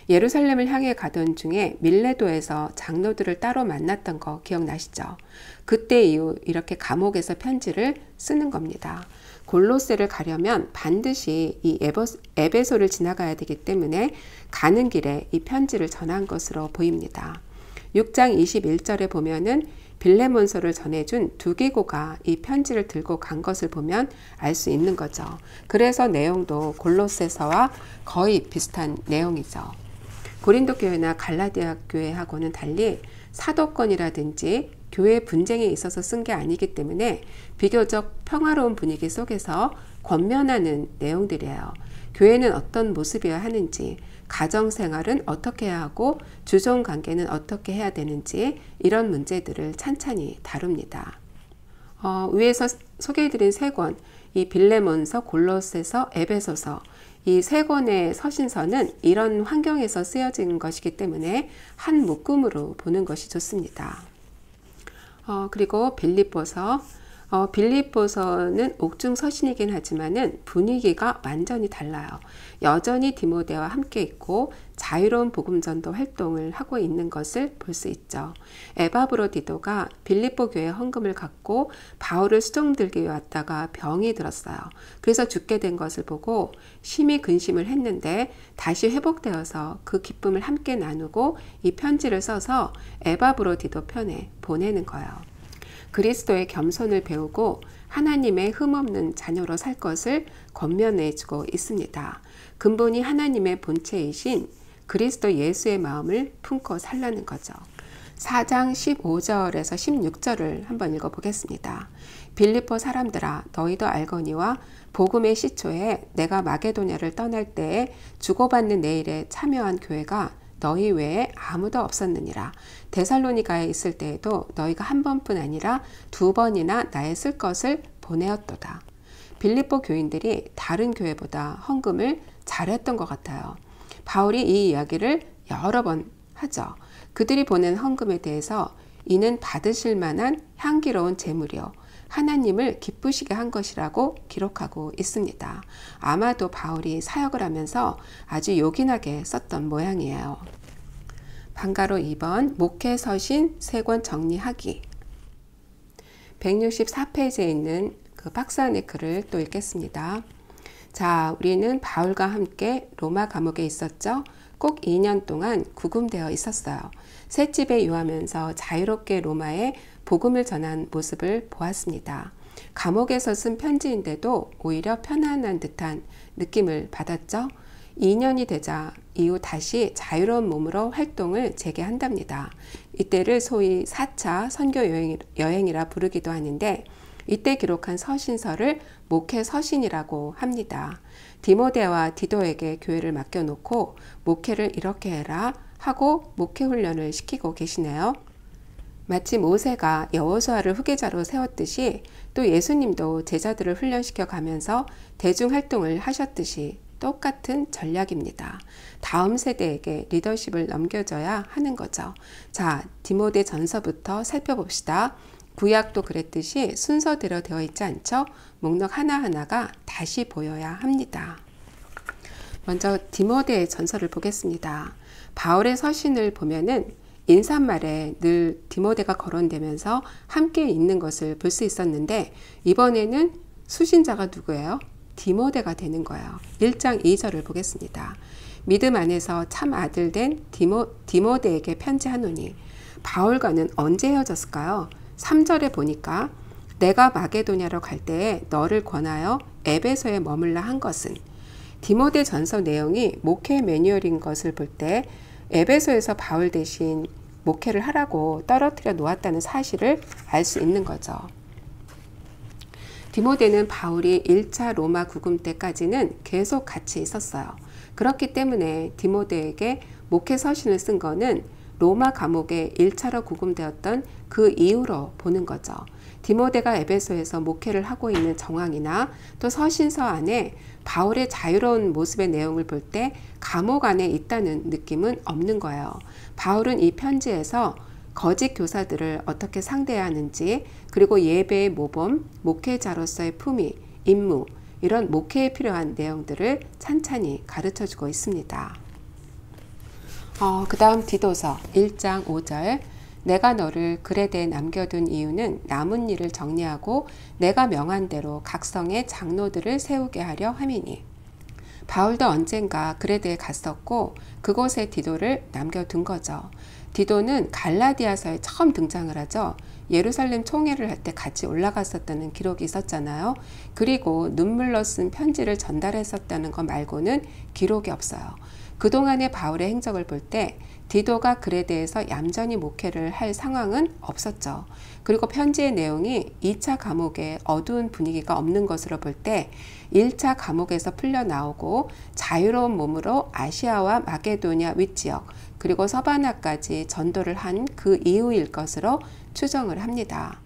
S1: 예루살렘을 향해 가던 중에 밀레도에서 장로들을 따로 만났던 거 기억나시죠? 그때 이후 이렇게 감옥에서 편지를 쓰는 겁니다. 골로새를 가려면 반드시 이 에베소를 지나가야 되기 때문에 가는 길에 이 편지를 전한 것으로 보입니다. 6장 21절에 보면은 빌레몬서를 전해준 두기고가 이 편지를 들고 간 것을 보면 알 수 있는 거죠. 그래서 내용도 골로새서와 거의 비슷한 내용이죠. 고린도 교회나 갈라디아 교회하고는 달리 사도권이라든지 교회 분쟁에 있어서 쓴 게 아니기 때문에 비교적 평화로운 분위기 속에서 권면하는 내용들이에요. 교회는 어떤 모습이어야 하는지, 가정생활은 어떻게 해야 하고 주종관계는 어떻게 해야 되는지 이런 문제들을 찬찬히 다룹니다. 위에서 소개해드린 세 권, 이 빌레몬서, 골로새서, 에베소서 이 세 권의 서신서는 이런 환경에서 쓰여진 것이기 때문에 한 묶음으로 보는 것이 좋습니다. 그리고 빌립보서는 옥중 서신이긴 하지만은 분위기가 완전히 달라요. 여전히 디모데와 함께 있고 자유로운 복음전도 활동을 하고 있는 것을 볼 수 있죠. 에바브로디도가 빌립보 교회 헌금을 갖고 바울을 수종들기 위해 왔다가 병이 들었어요. 그래서 죽게 된 것을 보고 심히 근심을 했는데 다시 회복되어서 그 기쁨을 함께 나누고 이 편지를 써서 에바브로디도 편에 보내는 거예요. 그리스도의 겸손을 배우고 하나님의 흠없는 자녀로 살 것을 권면해주고 있습니다. 근본이 하나님의 본체이신 그리스도 예수의 마음을 품고 살라는 거죠. 4장 15절에서 16절을 한번 읽어보겠습니다. 빌립보 사람들아 너희도 알거니와 복음의 시초에 내가 마게도냐를 떠날 때에 주고받는 내 일에 참여한 교회가 너희 외에 아무도 없었느니라. 데살로니가에 있을 때에도 너희가 한 번뿐 아니라 두 번이나 나의 쓸 것을 보내었도다. 빌립보 교인들이 다른 교회보다 헌금을 잘했던 것 같아요. 바울이 이 이야기를 여러 번 하죠. 그들이 보낸 헌금에 대해서 이는 받으실 만한 향기로운 제물이요 하나님을 기쁘시게 한 것이라고 기록하고 있습니다. 아마도 바울이 사역을 하면서 아주 요긴하게 썼던 모양이에요. 방가로 2번 목회 서신 3권 정리하기. 164페이지에 있는 그 박스 안의 글을 또 읽겠습니다. 자, 우리는 바울과 함께 로마 감옥에 있었죠. 꼭 2년 동안 구금되어 있었어요. 셋집에 유하면서 자유롭게 로마에 복음을 전한 모습을 보았습니다. 감옥에서 쓴 편지인데도 오히려 편안한 듯한 느낌을 받았죠. 2년이 되자 이후 다시 자유로운 몸으로 활동을 재개한답니다. 이때를 소위 4차 선교 여행이라 부르기도 하는데 이때 기록한 서신서를 목회 서신이라고 합니다. 디모데와 디도에게 교회를 맡겨놓고 목회를 이렇게 해라 하고 목회 훈련을 시키고 계시네요. 마치 모세가 여호수아를 후계자로 세웠듯이 또 예수님도 제자들을 훈련시켜 가면서 대중활동을 하셨듯이 똑같은 전략입니다. 다음 세대에게 리더십을 넘겨줘야 하는 거죠. 자, 디모데 전서부터 살펴봅시다. 구약도 그랬듯이 순서대로 되어 있지 않죠? 목록 하나하나가 다시 보여야 합니다. 먼저 디모데 전서를 보겠습니다. 바울의 서신을 보면은 인사말에 늘 디모데가 거론되면서 함께 있는 것을 볼 수 있었는데 이번에는 수신자가 누구예요? 디모데가 되는 거예요. 1장 2절을 보겠습니다. 믿음 안에서 참 아들 된 디모데에게 편지하노니. 바울과는 언제 헤어졌을까요? 3절에 보니까 내가 마게도냐로 갈 때에 너를 권하여 에베소에 머물라 한 것은, 디모데 전서 내용이 목회 매뉴얼인 것을 볼 때 에베소에서 바울 대신 목회를 하라고 떨어뜨려 놓았다는 사실을 알 수 있는 거죠. 디모데는 바울이 1차 로마 구금 때까지는 계속 같이 있었어요. 그렇기 때문에 디모데에게 목회 서신을 쓴 거는 로마 감옥에 1차로 구금되었던 그 이후로 보는 거죠. 디모데가 에베소에서 목회를 하고 있는 정황이나 또 서신서 안에 바울의 자유로운 모습의 내용을 볼 때 감옥 안에 있다는 느낌은 없는 거예요. 바울은 이 편지에서 거짓 교사들을 어떻게 상대해야 하는지, 그리고 예배의 모범, 목회자로서의 품위, 임무, 이런 목회에 필요한 내용들을 찬찬히 가르쳐주고 있습니다. 그 다음 디도서 1장 5절, 내가 너를 그레데에 남겨둔 이유는 남은 일을 정리하고 내가 명한 대로 각성의 장로들을 세우게 하려 함이니. 바울도 언젠가 그레데에 갔었고 그곳에 디도를 남겨둔 거죠. 디도는 갈라디아서에 처음 등장을 하죠. 예루살렘 총회를 할 때 같이 올라갔었다는 기록이 있었잖아요. 그리고 눈물로 쓴 편지를 전달했었다는 것 말고는 기록이 없어요. 그동안의 바울의 행적을 볼 때 디도가 그레데에서 얌전히 목회를 할 상황은 없었죠. 그리고 편지의 내용이 2차 감옥에 어두운 분위기가 없는 것으로 볼 때 1차 감옥에서 풀려나오고 자유로운 몸으로 아시아와 마게도냐 윗지역 그리고 서바나까지 전도를 한 그 이후일 것으로 추정을 합니다.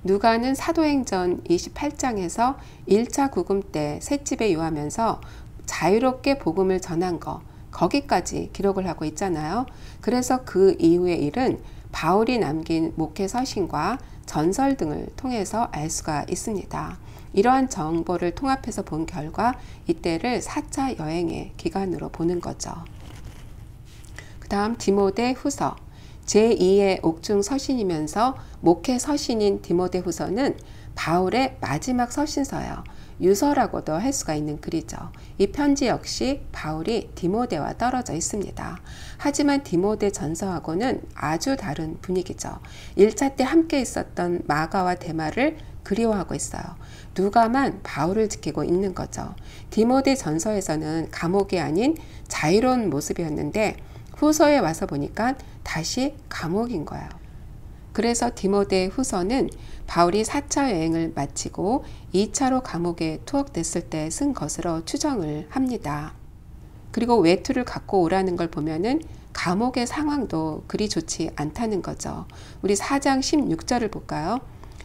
S1: 누가는 사도행전 28장에서 1차 구금 때 셋집에 유하면서 자유롭게 복음을 전한 거, 거기까지 기록을 하고 있잖아요. 그래서 그 이후의 일은 바울이 남긴 목회 서신과 전설 등을 통해서 알 수가 있습니다. 이러한 정보를 통합해서 본 결과 이때를 4차 여행의 기간으로 보는 거죠. 그 다음 디모데 후서 제2의 옥중 서신이면서 목회 서신인 디모데 후서는 바울의 마지막 서신서예요. 유서라고도 할 수가 있는 글이죠. 이 편지 역시 바울이 디모데와 떨어져 있습니다. 하지만 디모데 전서하고는 아주 다른 분위기죠. 1차 때 함께 있었던 마가와 데마를 그리워하고 있어요. 누가만 바울을 지키고 있는 거죠. 디모데 전서에서는 감옥이 아닌 자유로운 모습이었는데 후서에 와서 보니까 다시 감옥인 거예요. 그래서 디모데 후서는 바울이 4차 여행을 마치고 2차로 감옥에 투옥됐을 때 쓴 것으로 추정을 합니다. 그리고 외투를 갖고 오라는 걸 보면은 감옥의 상황도 그리 좋지 않다는 거죠. 우리 4장 16절을 볼까요?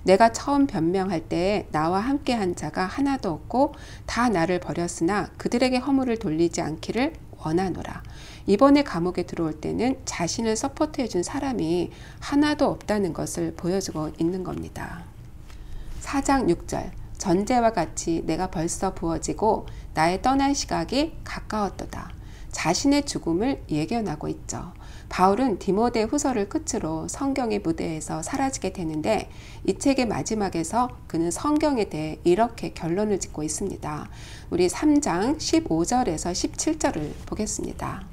S1: 내가 처음 변명할 때에 나와 함께 한 자가 하나도 없고 다 나를 버렸으나 그들에게 허물을 돌리지 않기를 원하노라. 이번에 감옥에 들어올 때는 자신을 서포트해 준 사람이 하나도 없다는 것을 보여주고 있는 겁니다. 4장 6절 전제와 같이 내가 벌써 부어지고 나의 떠날 시각이 가까웠도다. 자신의 죽음을 예견하고 있죠. 바울은 디모데 후서를 끝으로 성경의 무대에서 사라지게 되는데 이 책의 마지막에서 그는 성경에 대해 이렇게 결론을 짓고 있습니다. 우리 3장 15절에서 17절을 보겠습니다.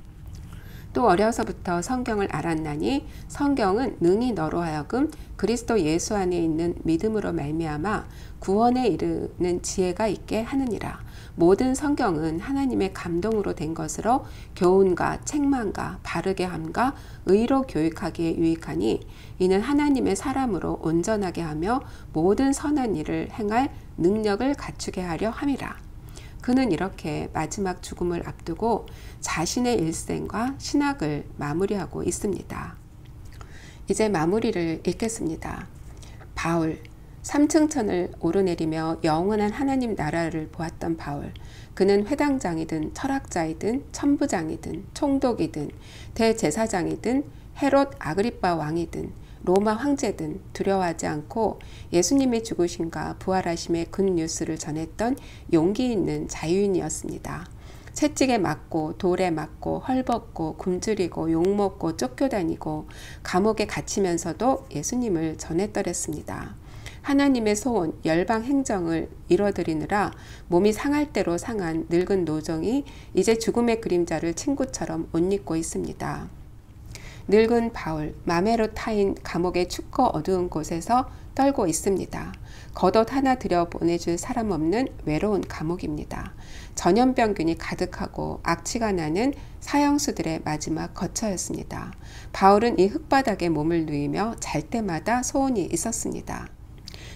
S1: 또 어려서부터 성경을 알았나니 성경은 능히 너로 하여금 그리스도 예수 안에 있는 믿음으로 말미암아 구원에 이르는 지혜가 있게 하느니라. 모든 성경은 하나님의 감동으로 된 것으로 교훈과 책망과 바르게 함과 의로 교육하기에 유익하니 이는 하나님의 사람으로 온전하게 하며 모든 선한 일을 행할 능력을 갖추게 하려 함이라. 그는 이렇게 마지막 죽음을 앞두고 자신의 일생과 신학을 마무리하고 있습니다. 이제 마무리를 읽겠습니다. 바울, 3층 천을 오르내리며 영원한 하나님 나라를 보았던 바울. 그는 회당장이든 철학자이든 천부장이든 총독이든 대제사장이든 헤롯 아그리빠 왕이든 로마 황제든 두려워하지 않고 예수님의 죽으심과 부활하심의 굿뉴스를 전했던 용기 있는 자유인이었습니다. 채찍에 맞고 돌에 맞고 헐벗고 굶주리고 욕먹고 쫓겨다니고 감옥에 갇히면서도 예수님을 전했더랬습니다. 하나님의 소원, 열방 행정을 이뤄드리느라 몸이 상할 대로 상한 늙은 노정이 이제 죽음의 그림자를 친구처럼 옷 입고 있습니다. 늙은 바울, 마매로 타인 감옥의 춥고 어두운 곳에서 떨고 있습니다. 겉옷 하나 들여 보내줄 사람 없는 외로운 감옥입니다. 전염병균이 가득하고 악취가 나는 사형수들의 마지막 거처였습니다. 바울은 이 흙바닥에 몸을 누이며 잘 때마다 소원이 있었습니다.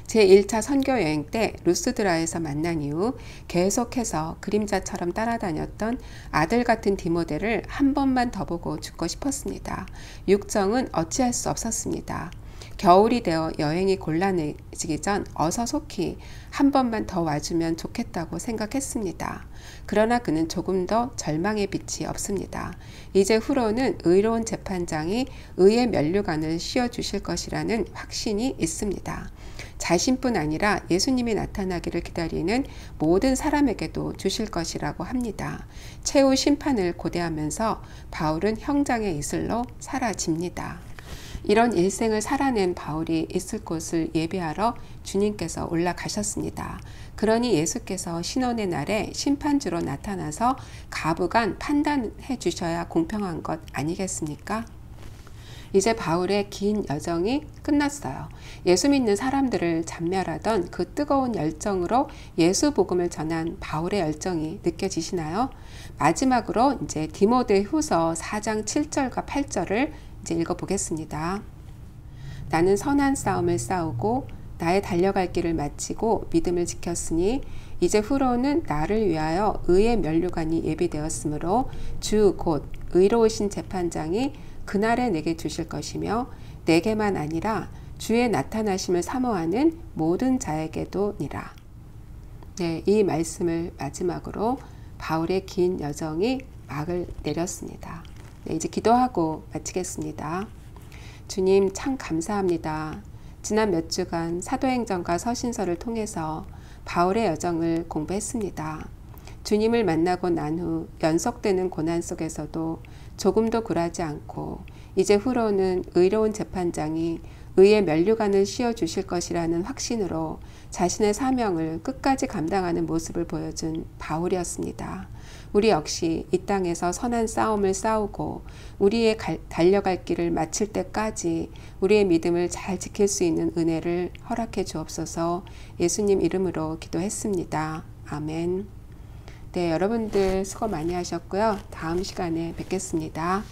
S1: 제1차 선교 여행 때 루스드라에서 만난 이후 계속해서 그림자처럼 따라다녔던 아들 같은 디모데를 한 번만 더 보고 죽고 싶었습니다. 육정은 어찌할 수 없었습니다. 겨울이 되어 여행이 곤란해지기 전 어서 속히 한 번만 더 와주면 좋겠다고 생각했습니다. 그러나 그는 조금 더 절망의 빛이 없습니다. 이제 후로는 의로운 재판장이 의의 면류관을 씌워주실 것이라는 확신이 있습니다. 자신뿐 아니라 예수님이 나타나기를 기다리는 모든 사람에게도 주실 것이라고 합니다. 최후 심판을 고대하면서 바울은 형장의 이슬로 사라집니다. 이런 일생을 살아낸 바울이 있을 곳을 예배하러 주님께서 올라가셨습니다. 그러니 예수께서 신원의 날에 심판주로 나타나서 가부간 판단해 주셔야 공평한 것 아니겠습니까? 이제 바울의 긴 여정이 끝났어요. 예수 믿는 사람들을 잡멸하던 그 뜨거운 열정으로 예수 복음을 전한 바울의 열정이 느껴지시나요? 마지막으로 이제 디모데 후서 4장 7절과 8절을 이제 읽어보겠습니다. 나는 선한 싸움을 싸우고 나의 달려갈 길을 마치고 믿음을 지켰으니 이제 후로는 나를 위하여 의의 면류관이 예비되었으므로 주 곧 의로우신 재판장이 그날에 내게 주실 것이며 내게만 아니라 주의 나타나심을 사모하는 모든 자에게도니라. 네, 이 말씀을 마지막으로 바울의 긴 여정이 막을 내렸습니다. 네, 이제 기도하고 마치겠습니다. 주님 참 감사합니다. 지난 몇 주간 사도행전과 서신서를 통해서 바울의 여정을 공부했습니다. 주님을 만나고 난 후 연속되는 고난 속에서도 조금도 굴하지 않고 이제 후로는 의로운 재판장이 의의 면류관을 씌워주실 것이라는 확신으로 자신의 사명을 끝까지 감당하는 모습을 보여준 바울이었습니다. 우리 역시 이 땅에서 선한 싸움을 싸우고 우리의 달려갈 길을 마칠 때까지 우리의 믿음을 잘 지킬 수 있는 은혜를 허락해 주옵소서. 예수님 이름으로 기도했습니다. 아멘. 네, 여러분들 수고 많이 하셨고요. 다음 시간에 뵙겠습니다.